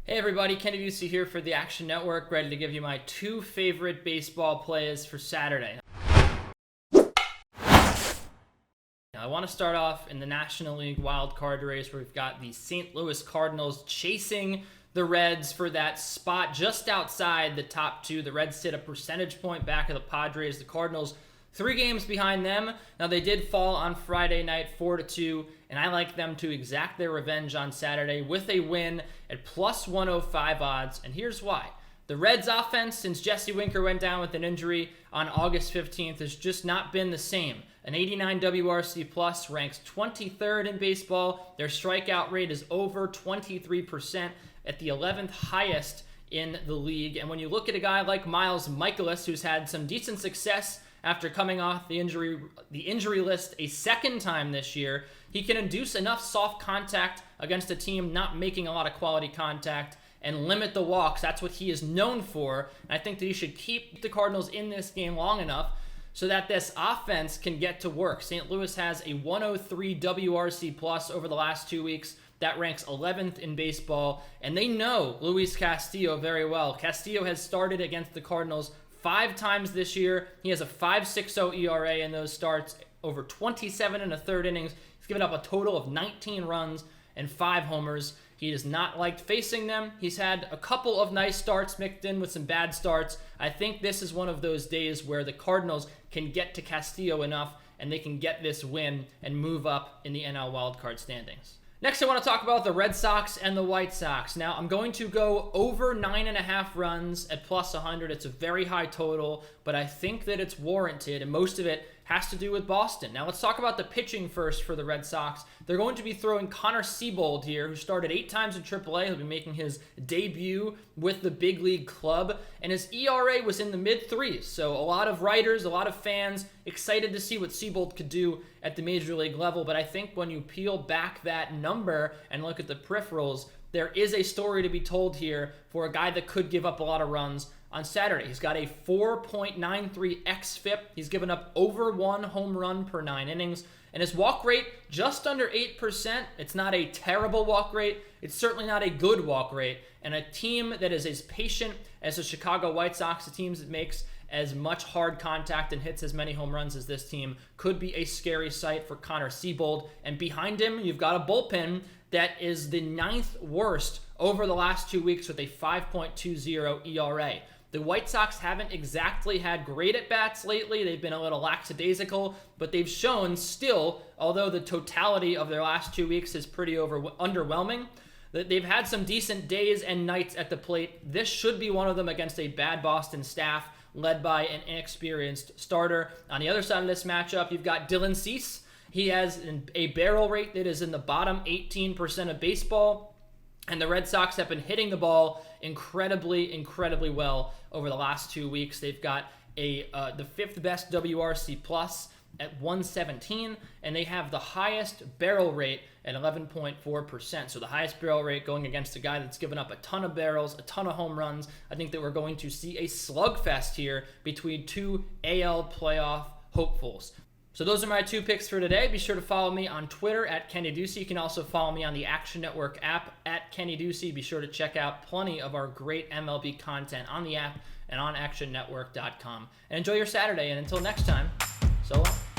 Hey everybody, Kenny Ducey here for the Action Network, ready to give you my two favorite baseball plays for Saturday. Now, I want to start off in the National League wild card race where we've got the St. Louis Cardinals chasing the Reds for that spot just outside the top two. The Reds sit a percentage point back of the Padres. The Cardinals 3 games behind them. Now, they did fall on Friday night 4-2, and I like them to exact their revenge on Saturday with a win at plus 105 odds, and here's why. The Reds' offense, since Jesse Winker went down with an injury on August 15th, has just not been the same. An 89 WRC plus ranks 23rd in baseball. Their strikeout rate is over 23% at the 11th highest in the league. And when you look at a guy like Miles Mikolas, who's had some decent success after coming off the injury list a second time this year, he can induce enough soft contact against a team not making a lot of quality contact and limit the walks. That's what he is known for. And I think that he should keep the Cardinals in this game long enough so that this offense can get to work. St. Louis has a 103 WRC plus over the last 2 weeks. That ranks 11th in baseball, and they know Luis Castillo very well. Castillo has started against the Cardinals 5 times this year. He has a 5.60 ERA in those starts, over 27 and a third innings. He's given up a total of 19 runs and 5 homers. He has not liked facing them. He's had a couple of nice starts mixed in with some bad starts. I think this is one of those days where the Cardinals can get to Castillo enough and they can get this win and move up in the NL wildcard standings. Next, I want to talk about the Red Sox and the White Sox. Now, I'm going to go over 9.5 runs at plus 100. It's a very high total, but I think that it's warranted, and most of it has to do with Boston. Now, let's talk about the pitching first for the Red Sox. They're going to be throwing Connor Seabold here, who started 8 times in AAA. He'll be making his debut with the big league club, and his ERA was in the mid-3s. So a lot of writers, a lot of fans excited to see what Seabold could do at the major league level. But I think when you peel back that number and look at the peripherals, there is a story to be told here for a guy that could give up a lot of runs on Saturday. He's got a 4.93 xFIP. He's given up over 1 home run per 9 innings. And his walk rate, just under 8%. It's not a terrible walk rate. It's certainly not a good walk rate. And a team that is as patient as the Chicago White Sox, a team that makes as much hard contact and hits as many home runs as this team, could be a scary sight for Connor Seabold. And behind him, you've got a bullpen that is the 9th worst over the last 2 weeks with a 5.20 ERA. The White Sox haven't exactly had great at-bats lately. They've been a little lackadaisical, but they've shown still, although the totality of their last 2 weeks is pretty underwhelming, that they've had some decent days and nights at the plate. This should be one of them against a bad Boston staff led by an inexperienced starter. On the other side of this matchup, you've got Dylan Cease. He has a barrel rate that is in the bottom 18% of baseball. And the Red Sox have been hitting the ball incredibly well over the last 2 weeks. They've got the 5th best WRC plus at 117, and they have the highest barrel rate at 11.4%. So the highest barrel rate going against a guy that's given up a ton of barrels, a ton of home runs. I think that we're going to see a slugfest here between 2 AL playoff hopefuls. So those are my 2 picks for today. Be sure to follow me on Twitter at Kenny Ducey. You can also follow me on the Action Network app at Kenny Ducey. Be sure to check out plenty of our great MLB content on the app and on actionnetwork.com. And enjoy your Saturday. And until next time, so long.